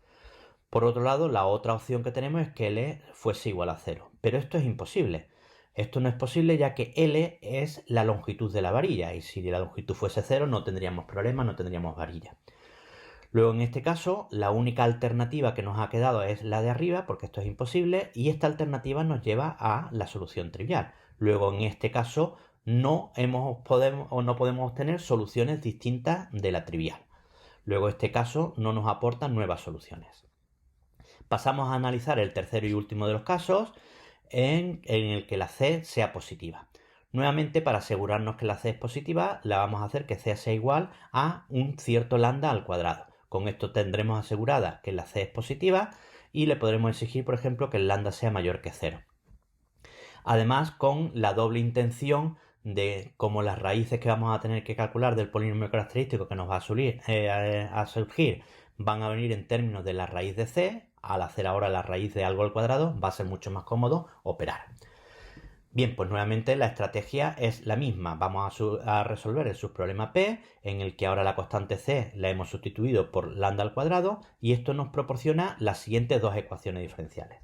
Por otro lado, la otra opción que tenemos es que L fuese igual a 0, pero esto es imposible. Esto no es posible ya que L es la longitud de la varilla, y si la longitud fuese 0 no tendríamos problema, no tendríamos varilla. Luego, en este caso, la única alternativa que nos ha quedado es la de arriba, porque esto es imposible, y esta alternativa nos lleva a la solución trivial. Luego, en este caso, no podemos obtener soluciones distintas de la trivial. Luego, este caso no nos aporta nuevas soluciones. Pasamos a analizar el tercero y último de los casos, en el que la c sea positiva. Nuevamente, para asegurarnos que la c es positiva, la vamos a hacer que c sea igual a un cierto lambda al cuadrado. Con esto tendremos asegurada que la c es positiva y le podremos exigir, por ejemplo, que el lambda sea mayor que 0. Además, con la doble intención de, como las raíces que vamos a tener que calcular del polinomio característico que nos va a surgir van a venir en términos de la raíz de c, al hacer ahora la raíz de algo al cuadrado va a ser mucho más cómodo operar. Bien, pues nuevamente la estrategia es la misma. Vamos a resolver el subproblema P, en el que ahora la constante C la hemos sustituido por lambda al cuadrado, y esto nos proporciona las siguientes dos ecuaciones diferenciales.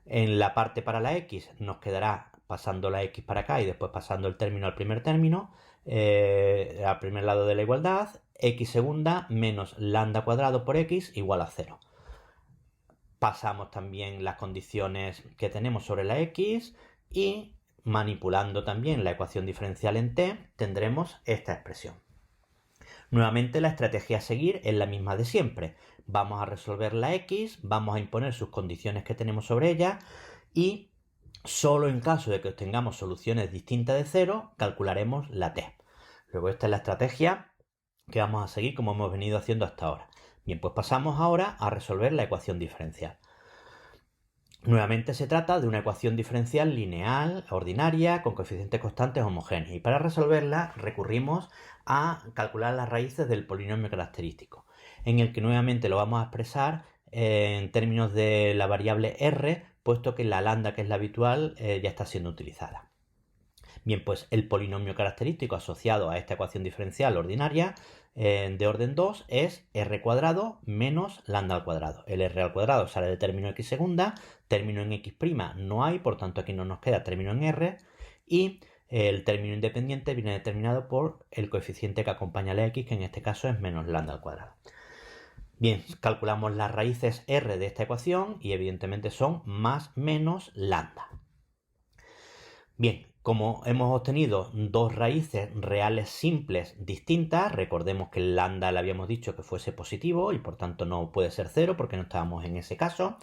En la parte para la x nos quedará pasando la x para acá y después pasando el término al primer término, al primer lado de la igualdad, x segunda menos lambda cuadrado por x igual a 0. Pasamos también las condiciones que tenemos sobre la x y manipulando también la ecuación diferencial en t tendremos esta expresión. Nuevamente la estrategia a seguir es la misma de siempre. Vamos a resolver la x, vamos a imponer sus condiciones que tenemos sobre ella y solo en caso de que obtengamos soluciones distintas de 0 calcularemos la t. Luego esta es la estrategia que vamos a seguir como hemos venido haciendo hasta ahora. Bien, pues pasamos ahora a resolver la ecuación diferencial. Nuevamente se trata de una ecuación diferencial lineal, ordinaria, con coeficientes constantes homogéneos. Y para resolverla recurrimos a calcular las raíces del polinomio característico, en el que nuevamente lo vamos a expresar en términos de la variable r, puesto que la lambda, que es la habitual, ya está siendo utilizada. Bien, pues el polinomio característico asociado a esta ecuación diferencial ordinaria de orden 2 es r cuadrado menos lambda al cuadrado. El r al cuadrado sale de término x segunda, término en x' no hay, por tanto aquí no nos queda término en r, y el término independiente viene determinado por el coeficiente que acompaña a la x, que en este caso es menos lambda al cuadrado. Bien, calculamos las raíces r de esta ecuación y evidentemente son más menos lambda. Bien, como hemos obtenido dos raíces reales simples distintas, recordemos que el lambda le habíamos dicho que fuese positivo y por tanto no puede ser 0 porque no estábamos en ese caso,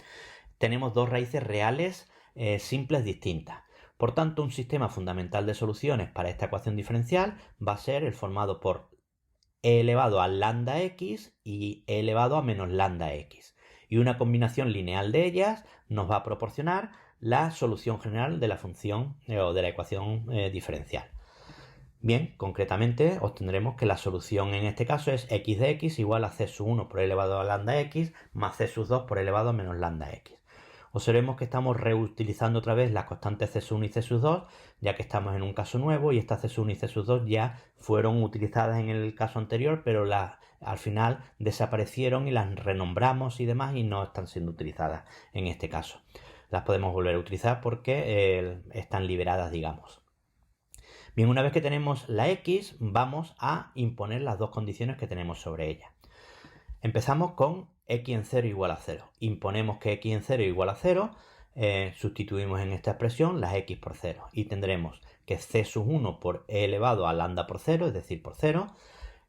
tenemos dos raíces reales simples distintas. Por tanto, un sistema fundamental de soluciones para esta ecuación diferencial va a ser el formado por e elevado a lambda x y e elevado a menos lambda x. Y una combinación lineal de ellas nos va a proporcionar la solución general de la función o de la ecuación diferencial. Bien, concretamente obtendremos que la solución en este caso es x de x igual a c sub 1 por e elevado a lambda x más c sub 2 por e elevado a menos lambda x. Observemos que estamos reutilizando otra vez las constantes c sub 1 y c sub 2, ya que estamos en un caso nuevo y estas c sub 1 y c sub 2 ya fueron utilizadas en el caso anterior, pero al final desaparecieron y las renombramos y demás y no están siendo utilizadas en este caso. Las podemos volver a utilizar porque están liberadas, digamos. Bien, una vez que tenemos la x, vamos a imponer las dos condiciones que tenemos sobre ella. Empezamos con x en 0 igual a 0. Imponemos que x en 0 igual a 0, sustituimos en esta expresión las x por 0 y tendremos que c sub 1 por e elevado a lambda por 0, es decir, por 0,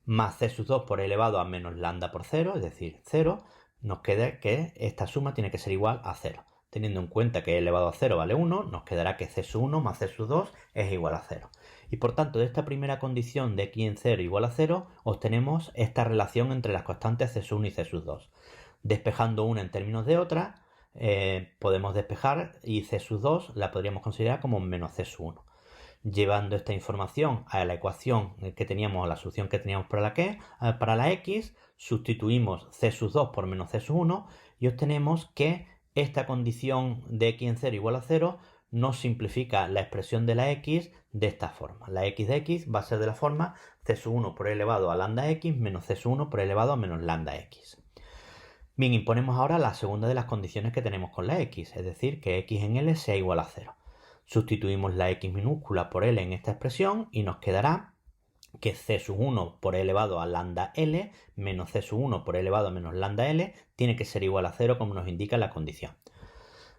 más c sub 2 por e elevado a menos lambda por 0, es decir, 0, nos queda que esta suma tiene que ser igual a 0. Teniendo en cuenta que e elevado a 0 vale 1, nos quedará que c sub 1 más c sub 2 es igual a 0. Y por tanto, de esta primera condición de x en 0 igual a 0, obtenemos esta relación entre las constantes c sub 1 y c sub 2. Despejando una en términos de otra, podemos despejar y c sub 2 la podríamos considerar como menos c sub 1. Llevando esta información a la ecuación que teníamos, a la solución que teníamos para la x, sustituimos c sub 2 por menos c sub 1 y obtenemos que esta condición de x en 0 igual a 0 nos simplifica la expresión de la x de esta forma. La x de x va a ser de la forma c sub 1 por e elevado a lambda x menos c sub 1 por e elevado a menos lambda x. Bien, imponemos ahora la segunda de las condiciones que tenemos con la x, es decir, que x en L sea igual a 0. Sustituimos la x minúscula por L en esta expresión y nos quedará que c sub 1 por e elevado a lambda L menos c sub 1 por e elevado a menos lambda L tiene que ser igual a 0 como nos indica la condición.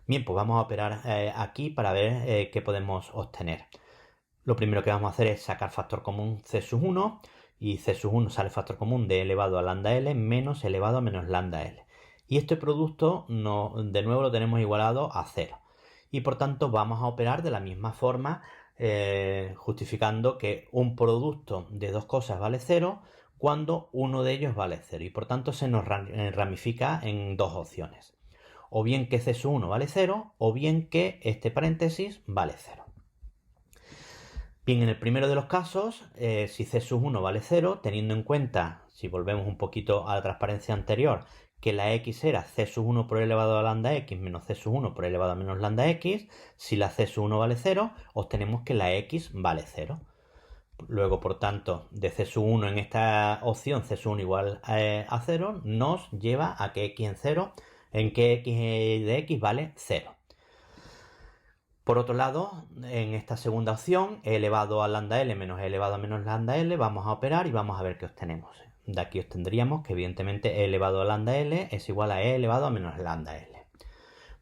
Bien, pues vamos a operar aquí para ver qué podemos obtener. Lo primero que vamos a hacer es sacar factor común c sub 1 y c sub 1 sale factor común de elevado a lambda L menos elevado a menos lambda L. Y este producto de nuevo lo tenemos igualado a 0. Y por tanto vamos a operar de la misma forma justificando que un producto de dos cosas vale 0 cuando uno de ellos vale 0. Y por tanto se nos ramifica en dos opciones. O bien que c sub 1 vale 0 o bien que este paréntesis vale 0. Bien, en el primero de los casos, si c sub 1 vale 0, teniendo en cuenta, si volvemos un poquito a la transparencia anterior, que la x era c sub 1 por elevado a lambda x menos c sub 1 por elevado a menos lambda x, si la c sub 1 vale 0, obtenemos que la x vale 0. Luego, por tanto, de c sub 1 en esta opción c sub 1 igual a 0, nos lleva a que x en 0, en que x de x vale 0. Por otro lado, en esta segunda opción, e elevado a lambda L menos e elevado a menos lambda L, vamos a operar y vamos a ver qué obtenemos. De aquí obtendríamos que evidentemente e elevado a lambda L es igual a e elevado a menos lambda L.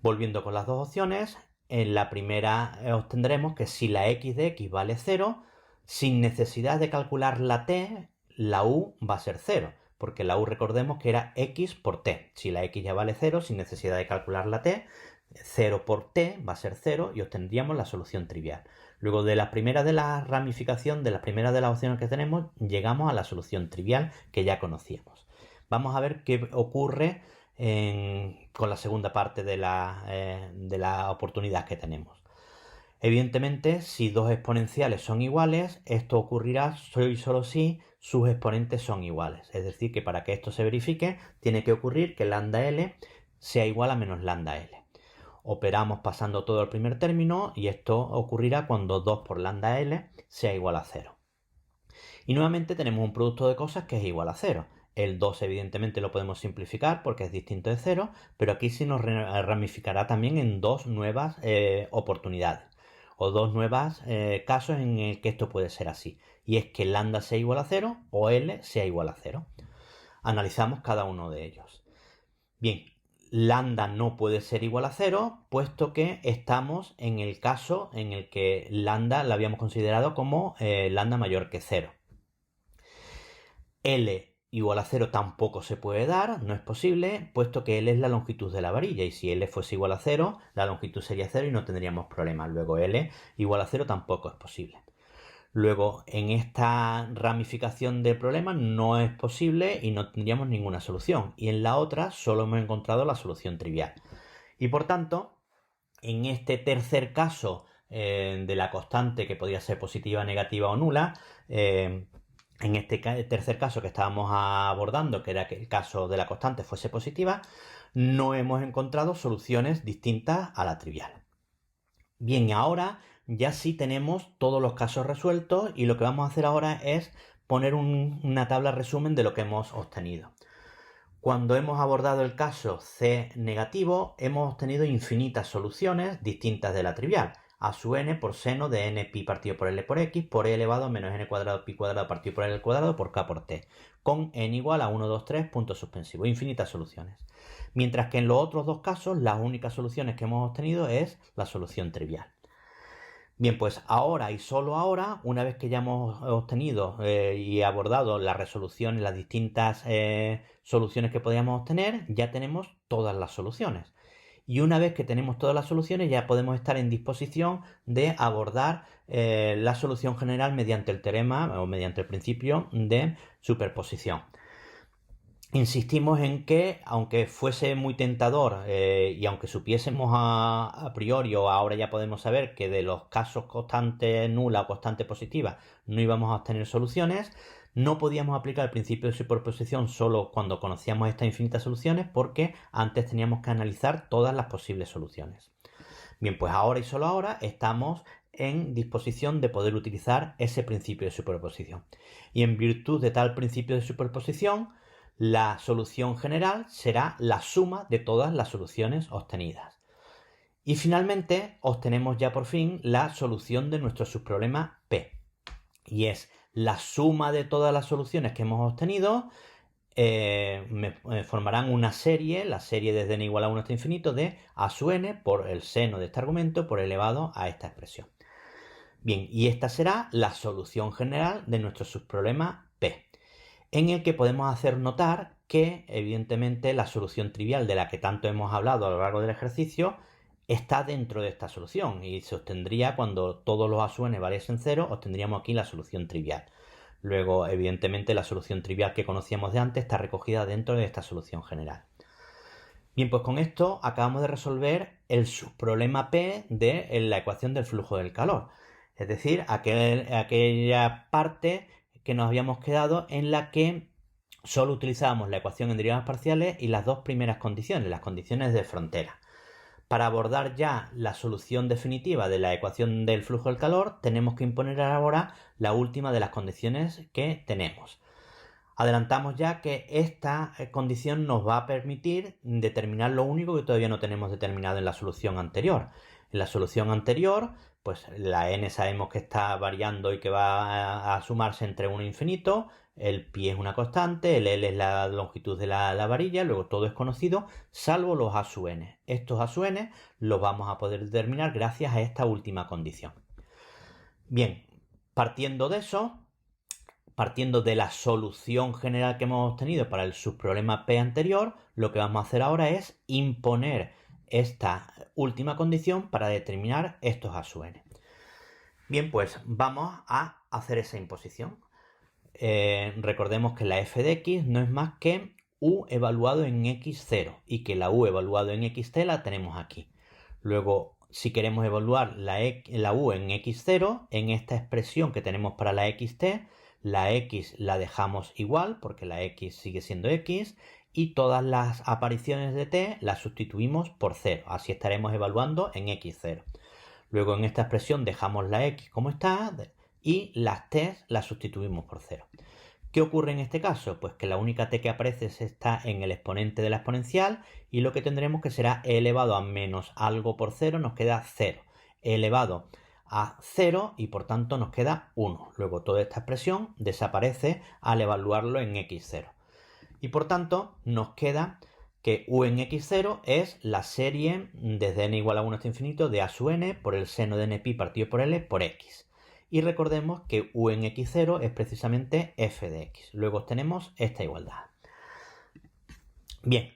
Volviendo con las dos opciones, en la primera obtendremos que si la x de x vale 0, sin necesidad de calcular la t, la u va a ser 0, porque la u recordemos que era x por t. Si la x ya vale 0, sin necesidad de calcular la t, 0 por t va a ser 0 y obtendríamos la solución trivial. Luego de la primera de la ramificación, de la primera de las opciones que tenemos, llegamos a la solución trivial que ya conocíamos. Vamos a ver qué ocurre con la segunda parte de la oportunidad que tenemos. Evidentemente, si dos exponenciales son iguales, esto ocurrirá solo y solo si sus exponentes son iguales. Es decir, que para que esto se verifique, tiene que ocurrir que lambda L sea igual a menos lambda L. Operamos pasando todo al primer término y esto ocurrirá cuando 2 por lambda L sea igual a 0. Y nuevamente tenemos un producto de cosas que es igual a 0. El 2 evidentemente lo podemos simplificar porque es distinto de 0, pero aquí sí nos ramificará también en dos nuevas oportunidades o dos nuevos casos en el que esto puede ser así. Y es que lambda sea igual a 0 o L sea igual a 0. Analizamos cada uno de ellos. Bien, lambda no puede ser igual a 0, puesto que estamos en el caso en el que lambda la habíamos considerado como lambda mayor que 0. L igual a 0 tampoco se puede dar, no es posible, puesto que L es la longitud de la varilla, y si L fuese igual a 0, la longitud sería 0 y no tendríamos problemas. Luego L igual a 0 tampoco es posible. Luego, en esta ramificación del problema no es posible y no tendríamos ninguna solución. Y en la otra solo hemos encontrado la solución trivial. Y por tanto, en este tercer caso de la constante, que podría ser positiva, negativa o nula, en este tercer caso que estábamos abordando, que era que el caso de la constante fuese positiva, no hemos encontrado soluciones distintas a la trivial. Bien, ahora ya sí tenemos todos los casos resueltos y lo que vamos a hacer ahora es poner una tabla resumen de lo que hemos obtenido. Cuando hemos abordado el caso C negativo, hemos obtenido infinitas soluciones distintas de la trivial. A sub n por seno de n pi partido por l por x por e elevado a menos n cuadrado pi cuadrado partido por l al cuadrado por k por t, con n igual a 1, 2, 3, punto suspensivo. Infinitas soluciones. Mientras que en los otros dos casos, las únicas soluciones que hemos obtenido es la solución trivial. Bien, pues ahora y solo ahora, una vez que ya hemos obtenido y abordado la resolución y las distintas soluciones que podíamos obtener, ya tenemos todas las soluciones. Y una vez que tenemos todas las soluciones, ya podemos estar en disposición de abordar la solución general mediante el teorema o mediante el principio de superposición. Insistimos en que, aunque fuese muy tentador y aunque supiésemos a priori o ahora ya podemos saber que de los casos constante nula o constante positiva no íbamos a obtener soluciones, no podíamos aplicar el principio de superposición solo cuando conocíamos estas infinitas soluciones, porque antes teníamos que analizar todas las posibles soluciones. Bien, pues ahora y solo ahora estamos en disposición de poder utilizar ese principio de superposición. Y en virtud de tal principio de superposición, la solución general será la suma de todas las soluciones obtenidas. Y finalmente obtenemos ya por fin la solución de nuestro subproblema P. Y es la suma de todas las soluciones que hemos obtenido, formarán una serie, la serie desde n igual a 1 hasta infinito, de a sub n por el seno de este argumento por elevado a esta expresión. Bien, y esta será la solución general de nuestro subproblema P, en el que podemos hacer notar que, evidentemente, la solución trivial de la que tanto hemos hablado a lo largo del ejercicio está dentro de esta solución y se obtendría cuando todos los a sub n valiesen 0, obtendríamos aquí la solución trivial. Luego, evidentemente, la solución trivial que conocíamos de antes está recogida dentro de esta solución general. Bien, pues con esto acabamos de resolver el subproblema P de la ecuación del flujo del calor. Es decir, aquella parte que nos habíamos quedado en la que solo utilizábamos la ecuación en derivadas parciales y las dos primeras condiciones, las condiciones de frontera. Para abordar ya la solución definitiva de la ecuación del flujo del calor, tenemos que imponer ahora la última de las condiciones que tenemos. Adelantamos ya que esta condición nos va a permitir determinar lo único que todavía no tenemos determinado en la solución anterior. En la solución anterior, pues la n sabemos que está variando y que va a sumarse entre 1 e infinito, el pi es una constante, el L es la longitud de la varilla, luego todo es conocido, salvo los a sub n. Estos a sub n los vamos a poder determinar gracias a esta última condición. Bien, partiendo de eso, partiendo de la solución general que hemos obtenido para el subproblema P anterior, lo que vamos a hacer ahora es imponer esta última condición para determinar estos a sub n. Bien, pues vamos a hacer esa imposición. Recordemos que la f de x no es más que u evaluado en x0 y que la u evaluado en xt la tenemos aquí. Luego, si queremos evaluar la u en x0, en esta expresión que tenemos para la xt, la x la dejamos igual porque la x sigue siendo x y todas las apariciones de t las sustituimos por 0. Así estaremos evaluando en x0. Luego en esta expresión dejamos la x como está y las t las sustituimos por 0. ¿Qué ocurre en este caso? Pues que la única t que aparece está en el exponente de la exponencial y lo que tendremos que será e elevado a menos algo por 0, nos queda 0. E elevado a 0 y por tanto nos queda 1. Luego toda esta expresión desaparece al evaluarlo en x0. Y por tanto nos queda que u en x0 es la serie desde n igual a 1 hasta infinito de a sub n por el seno de npi partido por l por x. Y recordemos que u en x0 es precisamente f de x. Luego obtenemos esta igualdad. Bien,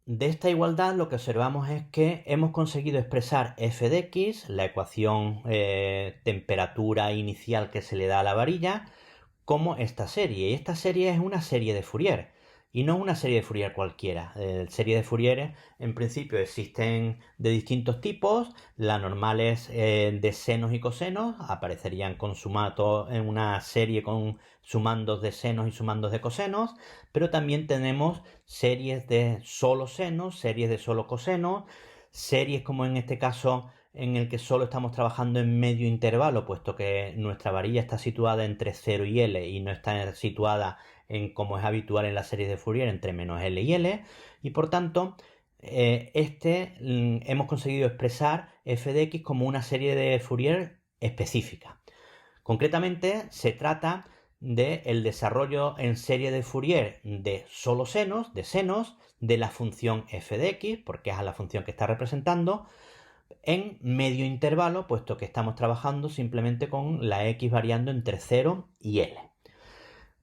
de esta igualdad lo que observamos es que hemos conseguido expresar f de x, la ecuación temperatura inicial que se le da a la varilla, como esta serie. Y esta serie es una serie de Fourier. Y no una serie de Fourier cualquiera. Series de Fourier en principio existen de distintos tipos. La normal es de senos y cosenos. Aparecerían consumados en una serie con sumandos de senos y sumandos de cosenos. Pero también tenemos series de solo senos, series de solo cosenos, series como en este caso en el que solo estamos trabajando en medio intervalo, puesto que nuestra varilla está situada entre 0 y L y no está situada en, como es habitual en las series de Fourier, entre menos L y L, y por tanto hemos conseguido expresar f de x como una serie de Fourier específica. Concretamente se trata del desarrollo en serie de Fourier de solo senos, de la función f de x, porque es a la función que está representando, en medio intervalo, puesto que estamos trabajando simplemente con la x variando entre 0 y L.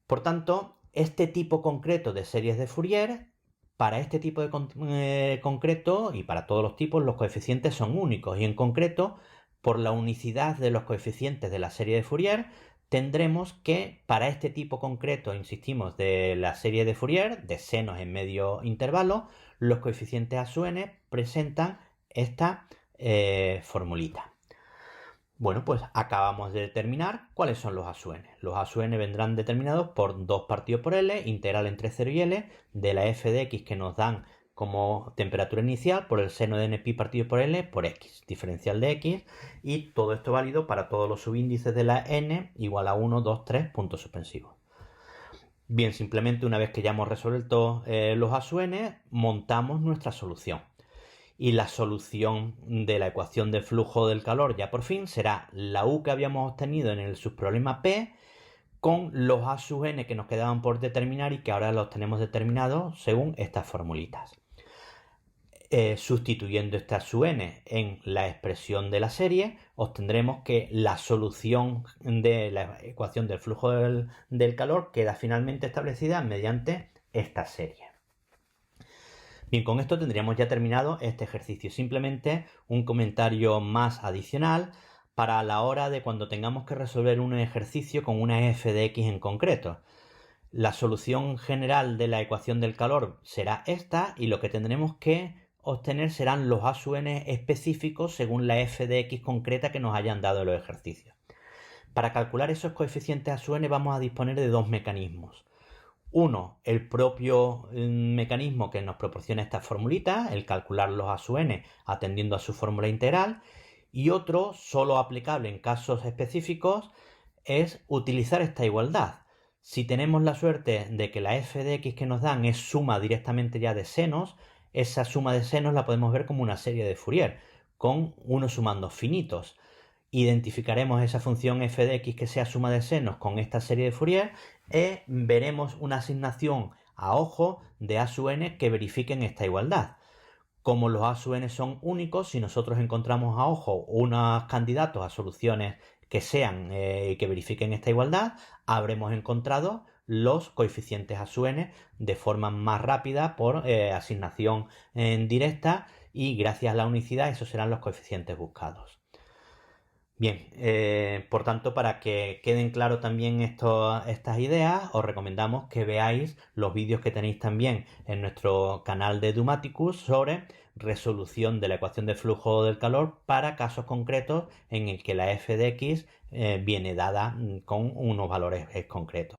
Por tanto, este tipo concreto de series de Fourier, para este tipo de concreto y para todos los tipos, los coeficientes son únicos y en concreto, por la unicidad de los coeficientes de la serie de Fourier, tendremos que para este tipo concreto, insistimos, de la serie de Fourier, de senos en medio intervalo, los coeficientes a sub n presentan esta formulita. Bueno, pues acabamos de determinar cuáles son los a sub n. Los a sub n vendrán determinados por 2 partido por L, integral entre 0 y L, de la f de x que nos dan como temperatura inicial por el seno de npi partido por L por x, diferencial de x, y todo esto válido para todos los subíndices de la n igual a 1, 2, 3, puntos suspensivos. Bien, simplemente una vez que ya hemos resuelto los a sub n, montamos nuestra solución. Y la solución de la ecuación de flujo del calor ya por fin será la u que habíamos obtenido en el subproblema P con los a sub n que nos quedaban por determinar y que ahora los tenemos determinados según estas formulitas. Sustituyendo esta sub n en la expresión de la serie, obtendremos que la solución de la ecuación del flujo del calor queda finalmente establecida mediante esta serie. Bien, con esto tendríamos ya terminado este ejercicio. Simplemente un comentario más adicional para la hora de cuando tengamos que resolver un ejercicio con una f de x en concreto. La solución general de la ecuación del calor será esta y lo que tendremos que obtener serán los a sub n específicos según la f de x concreta que nos hayan dado los ejercicios. Para calcular esos coeficientes a sub n vamos a disponer de dos mecanismos. Uno, el propio mecanismo que nos proporciona esta formulita, el calcular los a sub n atendiendo a su fórmula integral, y otro, solo aplicable en casos específicos, es utilizar esta igualdad. Si tenemos la suerte de que la f de x que nos dan es suma directamente ya de senos, esa suma de senos la podemos ver como una serie de Fourier, con unos sumandos finitos. Identificaremos esa función f de x que sea suma de senos con esta serie de Fourier y veremos una asignación a ojo de a sub n que verifiquen esta igualdad. Como los a sub n son únicos, si nosotros encontramos a ojo unos candidatos a soluciones que sean y que verifiquen esta igualdad, habremos encontrado los coeficientes a sub n de forma más rápida por asignación directa y gracias a la unicidad esos serán los coeficientes buscados. Bien, por tanto, para que queden claro también estas ideas, os recomendamos que veáis los vídeos que tenéis también en nuestro canal de Edumaticus sobre resolución de la ecuación de flujo del calor para casos concretos en el que la f de x viene dada con unos valores concretos.